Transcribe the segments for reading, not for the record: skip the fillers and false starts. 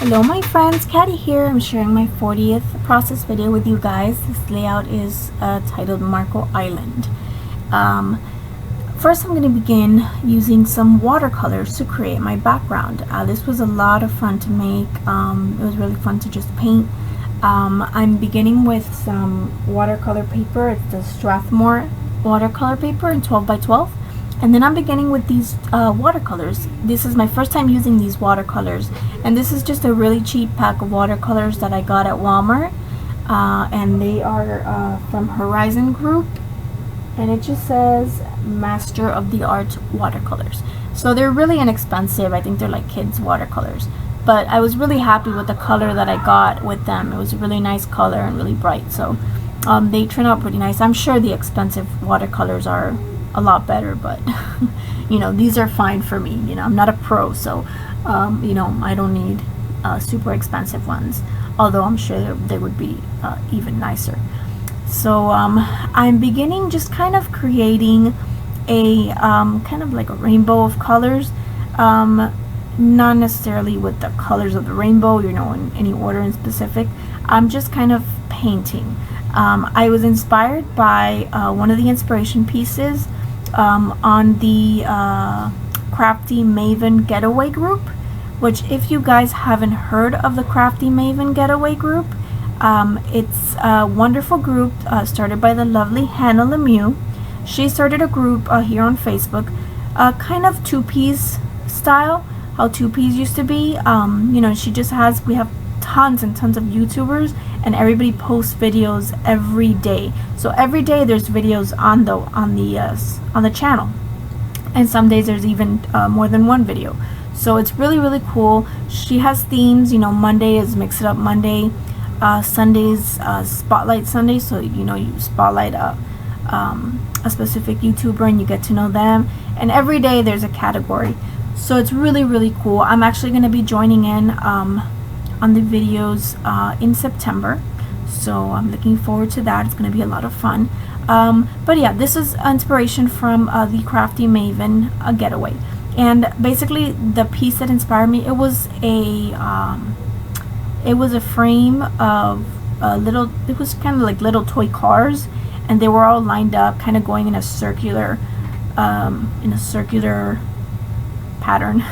Hello my friends, Caddy here. I'm sharing my 40th process video with you guys. This layout is titled Marco Island. First I'm going to begin using some watercolors to create my background. This was a lot of fun to make. It was really fun to just paint. I'm beginning with some watercolor paper. It's the Strathmore watercolor paper in 12 by 12. And then I'm beginning with these watercolors. This is my first time using these watercolors, and this is just a really cheap pack of watercolors that I got at Walmart, and they are from Horizon Group, and it just says Master of the Art watercolors. So they're really inexpensive. I think they're like kids watercolors, but I was really happy with the color that I got with them. It was a really nice color and really bright, so they turn out pretty nice. I'm sure the expensive watercolors are a lot better, but you know, these are fine for me. You know, I'm not a pro, so you know, I don't need super expensive ones, although I'm sure they would be even nicer. So I'm beginning just kind of creating a kind of like a rainbow of colors, not necessarily with the colors of the rainbow, you know, in any order in specific. I'm just kind of painting. I was inspired by one of the inspiration pieces on the Crafty Maven Getaway group, which, if you guys haven't heard of the Crafty Maven Getaway group, it's a wonderful group started by the lovely Hannah Lemieux. She started a group here on Facebook, kind of two-piece style, how two-piece used to be. You know, she just has, we have tons and tons of YouTubers, and everybody posts videos every day. So every day there's videos on the channel, and some days there's even more than one video. So it's really cool. She has themes. You know, Monday is Mix It Up Monday, Sundays Spotlight Sunday. So you know, you spotlight a specific YouTuber and you get to know them. And every day there's a category. So it's really cool. I'm actually going to be joining in on the videos in September, so I'm looking forward to that. It's going to be a lot of fun. But yeah, this is inspiration from the Crafty Maven Getaway, and basically the piece that inspired me, it was a frame of it was kind of like little toy cars, and they were all lined up, kind of going in a circular pattern,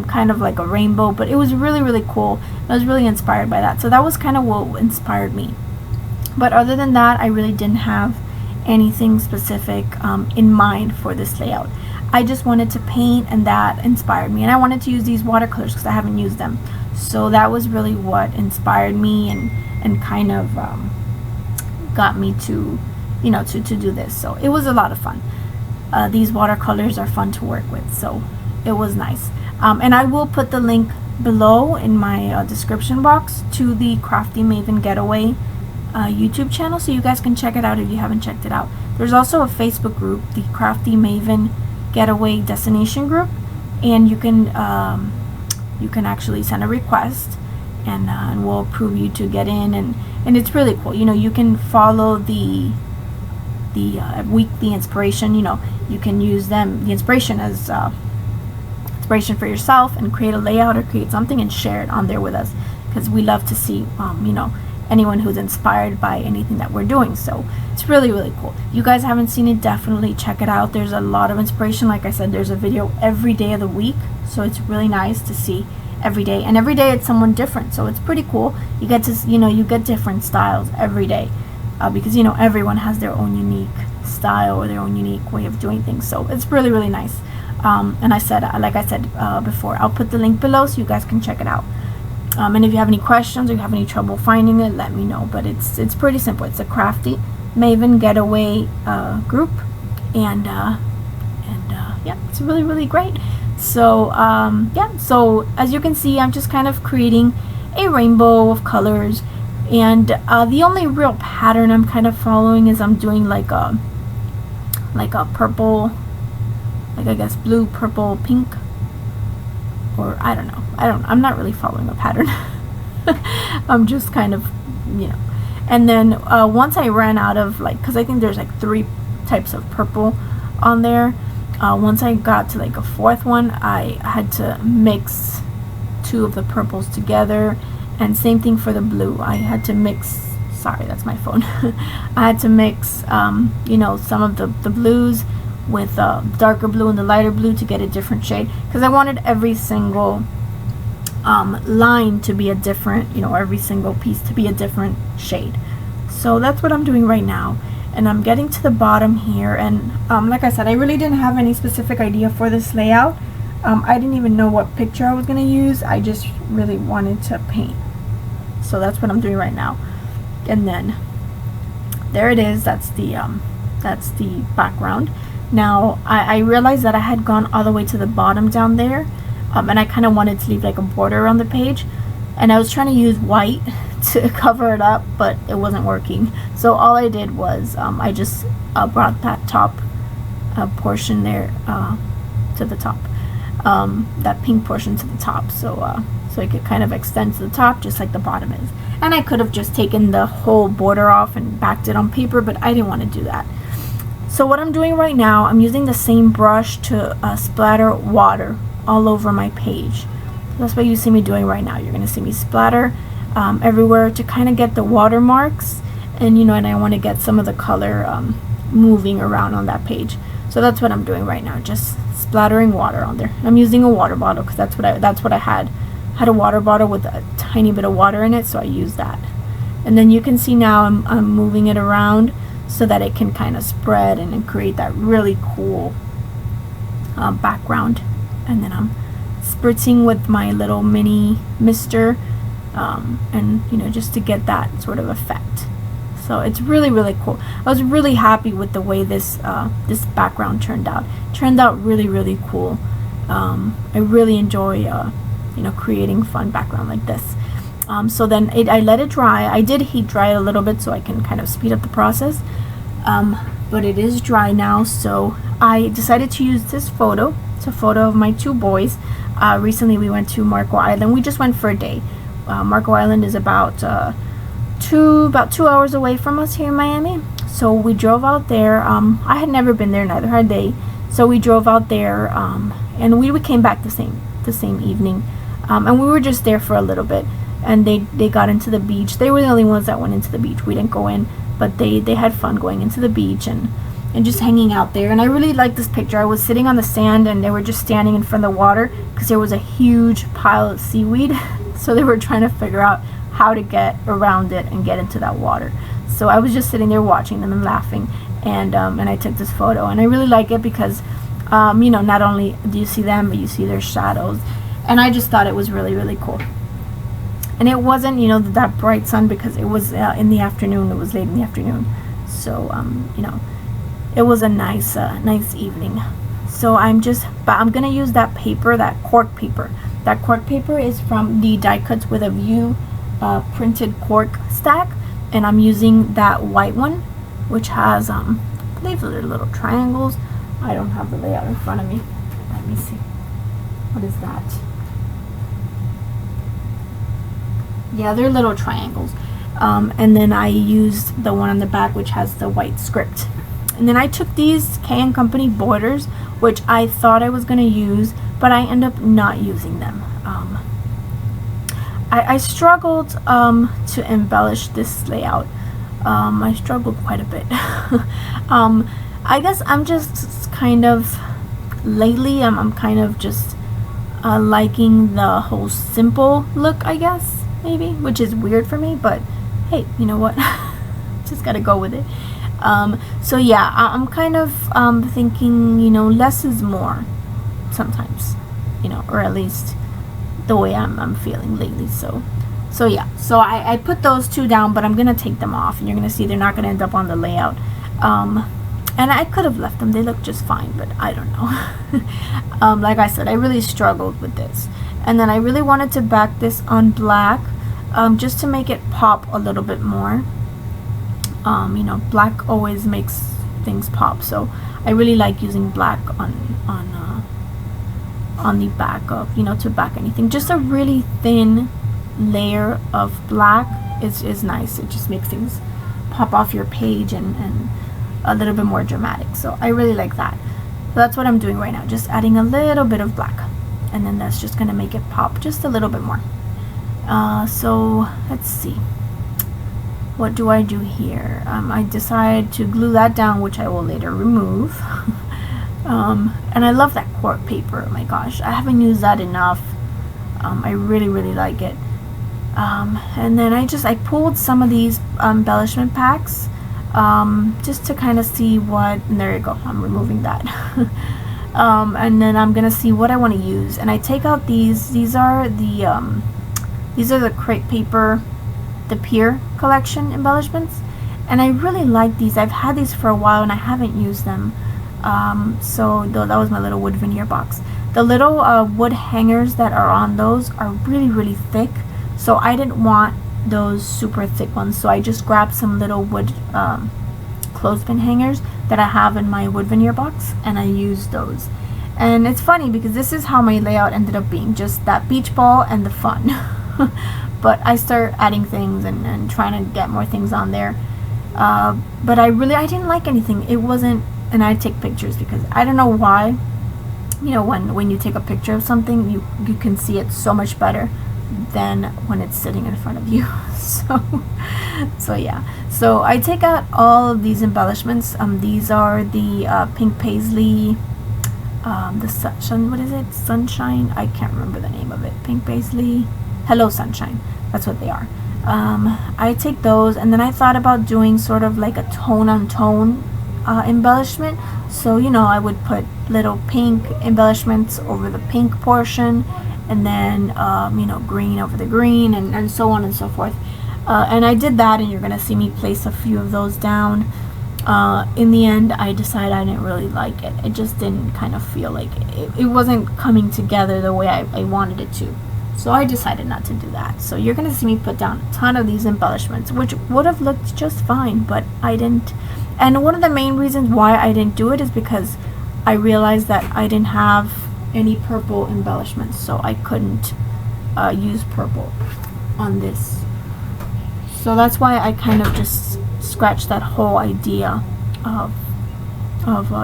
kind of like a rainbow, but it was really cool. I was really inspired by that, so that was kind of what inspired me. But other than that, I really didn't have anything specific in mind for this layout. I just wanted to paint, and that inspired me, and I wanted to use these watercolors because I haven't used them. So that was really what inspired me and kind of got me to, you know, to do this. So it was a lot of fun. These watercolors are fun to work with, so it was nice. And I will put the link below in my description box to the Crafty Maven Getaway YouTube channel, so you guys can check it out if you haven't checked it out. There's also a Facebook group, the Crafty Maven Getaway Destination Group, and you can actually send a request, and we'll approve you to get in, and it's really cool. You know, you can follow the weekly inspiration. You know, you can use the inspiration as inspiration for yourself, and create a layout or create something and share it on there with us, because we love to see you know, anyone who's inspired by anything that we're doing. So it's really cool. If you guys haven't seen it, definitely check it out. There's a lot of inspiration. Like I said, there's a video every day of the week, so it's really nice to see every day, and every day it's someone different, so it's pretty cool. You get to, you know, you get different styles every day, because you know, everyone has their own unique style or their own unique way of doing things. So it's really nice. And I said, like I said before, I'll put the link below so you guys can check it out. And if you have any questions or you have any trouble finding it, let me know. But it's pretty simple. It's a Crafty Maven Getaway group, and yeah, it's really great. So yeah, so as you can see, I'm just kind of creating a rainbow of colors, and the only real pattern I'm kind of following is I'm doing like a purple, like I guess blue, purple, pink, or I don't know. I'm not really following a pattern. I'm just kind of, you know. And then once I ran out of, like, because I think there's like 3 types of purple on there. Once I got to like a 4th one, I had to mix two of the purples together, and same thing for the blue. I had to mix, sorry, that's my phone. I had to mix, you know, some of the blues with darker blue and the lighter blue to get a different shade, because I wanted every single line to be a different, you know, every single piece to be a different shade. So that's what I'm doing right now, and I'm getting to the bottom here, and like I said, I really didn't have any specific idea for this layout. I didn't even know what picture I was going to use. I just really wanted to paint. So that's what I'm doing right now. And then there it is. That's the background. Now I realized that I had gone all the way to the bottom down there, and I kind of wanted to leave like a border around the page, and I was trying to use white to cover it up, but it wasn't working. So all I did was I just brought that top portion there to the top, that pink portion to the top, so so it could kind of extend to the top just like the bottom is. And I could have just taken the whole border off and backed it on paper, but I didn't want to do that. So what I'm doing right now, I'm using the same brush to splatter water all over my page. That's what you see me doing right now. You're going to see me splatter everywhere to kind of get the watermarks, and you know, and I want to get some of the color moving around on that page. So that's what I'm doing right now, just splattering water on there. I'm using a water bottle because that's what I had a water bottle with a tiny bit of water in it, so I used that. And then you can see now I'm moving it around so that it can kind of spread and create that really cool background. And then I'm spritzing with my little mini mister, and you know, just to get that sort of effect. So it's really, really cool. I was really happy with the way this this background turned out. It turned out really, really cool. I really enjoy you know, creating fun background like this. So then I let it dry. I did heat dry it a little bit so I can kind of speed up the process, but it is dry now. So I decided to use this photo. It's a photo of my two boys. Recently we went to Marco Island. We just went for a day. Marco Island is about 2 hours away from us here in Miami. So we drove out there. I had never been there, neither had they. So we drove out there, and we came back the same evening, and we were just there for a little bit. And they got into the beach. They were the only ones that went into the beach. We didn't go in, but they had fun going into the beach and just hanging out there. And I really liked this picture. I was sitting on the sand, and they were just standing in front of the water because there was a huge pile of seaweed. So they were trying to figure out how to get around it and get into that water. So I was just sitting there watching them and laughing, and I took this photo. And I really like it because you know, not only do you see them, but you see their shadows. And I just thought it was really, really cool. And it wasn't, you know, that bright sun because it was in the afternoon. It was late in the afternoon. So, you know, it was a nice evening. So I'm going to use that paper, that cork paper. That cork paper is from the Die Cuts with a View printed cork stack. And I'm using that white one, which has, I believe they're little triangles. I don't have the layout in front of me. Let me see. What is that? Yeah, they're little triangles. And then I used the one on the back, which has the white script. And then I took these K & Company borders, which I thought I was going to use, but I end up not using them. I struggled to embellish this layout. I struggled quite a bit. I guess I'm just kind of, lately, I'm kind of just liking the whole simple look, I guess. Maybe, which is weird for me, but hey, you know what? Just gotta go with it. So yeah, I'm kind of thinking, you know, less is more sometimes, you know, or at least the way I'm feeling lately. So yeah, so I put those two down, but I'm gonna take them off, and you're gonna see they're not gonna end up on the layout. And I could have left them, they look just fine, but I don't know. Like I said, I really struggled with this. And then I really wanted to back this on black, just to make it pop a little bit more. You know, black always makes things pop, so I really like using black on the back of, you know, to back anything. Just a really thin layer of black is nice. It just makes things pop off your page and a little bit more dramatic. So I really like that. So that's what I'm doing right now, just adding a little bit of black. and then that's just gonna make it pop just a little bit more. So let's see, what do I do here? I decide to glue that down, which I will later remove. And I love that cork paper. Oh my gosh, I haven't used that enough. I really like it. And then I pulled some of these embellishment packs just to kind of see what, and there you go, I'm removing that. And then I'm gonna see what I want to use, and I take out these are the crepe paper, the Pier collection embellishments, and I really like these. I've had these for a while and I haven't used them. So that was my little wood veneer box. The little wood hangers that are on those are really thick, so I didn't want those super thick ones, so I just grabbed some little wood clothespin hangers that I have in my wood veneer box, and I used those. And it's funny because this is how my layout ended up being, just that beach ball and the fun. But I start adding things and trying to get more things on there, but I didn't like anything. It wasn't, and I take pictures because I don't know why, you know, when you take a picture of something, you can see it so much better than when it's sitting in front of you. So yeah, so I take out all of these embellishments. These are the pink paisley, the sunshine, what is it, sunshine, I can't remember the name of it, pink paisley, hello sunshine, that's what they are. I take those, and then I thought about doing sort of like a tone on tone embellishment. So, you know, I would put little pink embellishments over the pink portion, and then you know, green over the green, and so on and so forth. And I did that, and you're gonna see me place a few of those down. In the end, I decided I didn't really like it. It just didn't kind of feel like it wasn't coming together the way I wanted it to. So I decided not to do that. So you're gonna see me put down a ton of these embellishments, which would have looked just fine, but I didn't. And one of the main reasons why I didn't do it is because I realized that I didn't have any purple embellishments, so I couldn't use purple on this. So that's why I kind of just scratched that whole idea of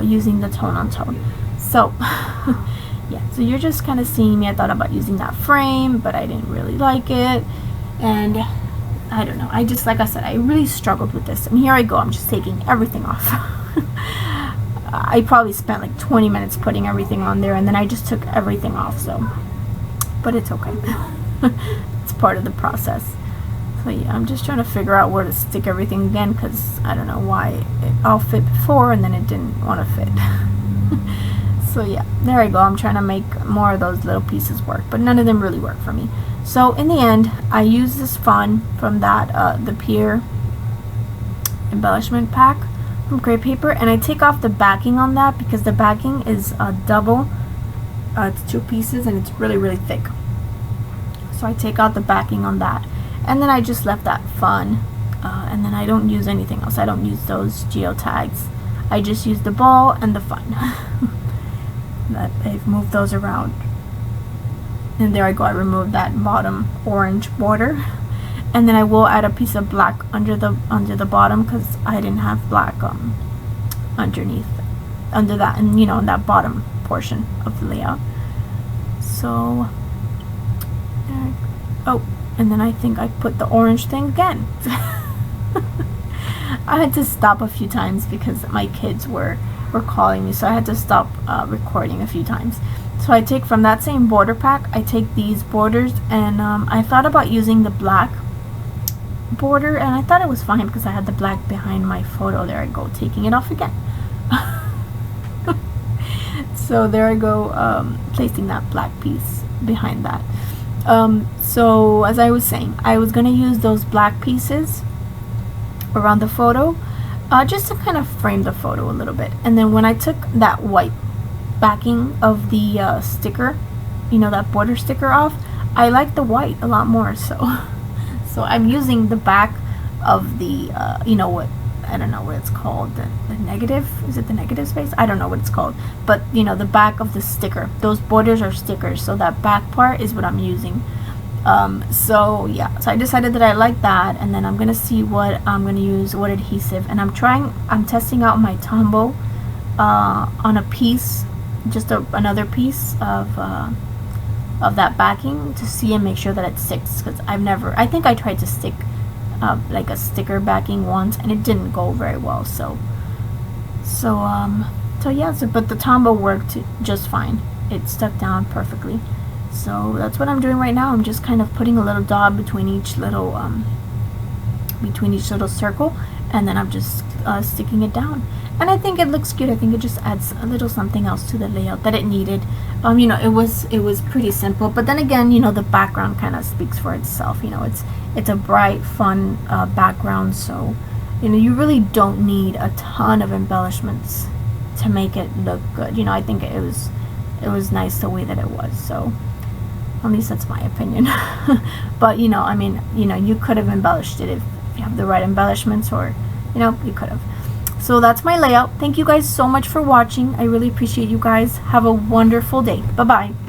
using the tone on tone. So yeah, so you're just kind of seeing me. I thought about using that frame, but I didn't really like it, and I don't know, I just, like I said, I really struggled with this. And here I go, I'm just taking everything off. I probably spent like 20 minutes putting everything on there, and then I just took everything off, so, but it's okay. It's part of the process. So yeah, I'm just trying to figure out where to stick everything again, because I don't know why it all fit before and then it didn't want to fit. So yeah, there I go. I'm trying to make more of those little pieces work, but none of them really work for me. So in the end, I use this fun from that the Pier embellishment pack from crepe paper, and I take off the backing on that because the backing is double. It's 2 pieces and it's really thick. So I take out the backing on that, and then I just left that fun, and then I don't use anything else. I don't use those geotags. I just use the ball and the fun. I've moved those around, and there I go. I removed that bottom orange border, and then I will add a piece of black under the bottom because I didn't have black underneath, under that, and you know, in that bottom portion of the layout. So there, oh, and then I think I put the orange thing again. I had to stop a few times because my kids were calling me, so I had to stop recording a few times. So I take from that same border pack, I take these borders, and I thought about using the black border, and I thought it was fine because I had the black behind my photo. There I go, taking it off again. So there I go, placing that black piece behind that. So as I was saying, I was going to use those black pieces around the photo, just to kind of frame the photo a little bit. And then when I took that white backing of the sticker, you know, that border sticker off, I like the white a lot more. So I'm using the back of the you know, what, I don't know what it's called, the negative, is it the negative space? I don't know what it's called, but you know, the back of the sticker, those borders are stickers, so that back part is what I'm using. So yeah, so I decided that I like that, and then I'm gonna see what I'm gonna use, what adhesive, and I'm testing out my Tombow on a piece, just another piece of of that backing to see and make sure that it sticks, because I think I tried to stick like a sticker backing once and it didn't go very well. So yeah, but the Tombow worked just fine. It stuck down perfectly. So that's what I'm doing right now. I'm just kind of putting a little dot between each little circle, and then I'm just sticking it down. And I think it looks good. I think it just adds a little something else to the layout that it needed. You know, it was pretty simple, but then again, you know, the background kind of speaks for itself. You know, it's a bright, fun background, so you know, you really don't need a ton of embellishments to make it look good. You know, I think it was nice the way that it was. So at least that's my opinion. But you know, I mean, you know, you could have embellished it if you have the right embellishments, or you know, you could have. So that's my layout. Thank you guys so much for watching. I really appreciate you guys. Have a wonderful day. Bye bye.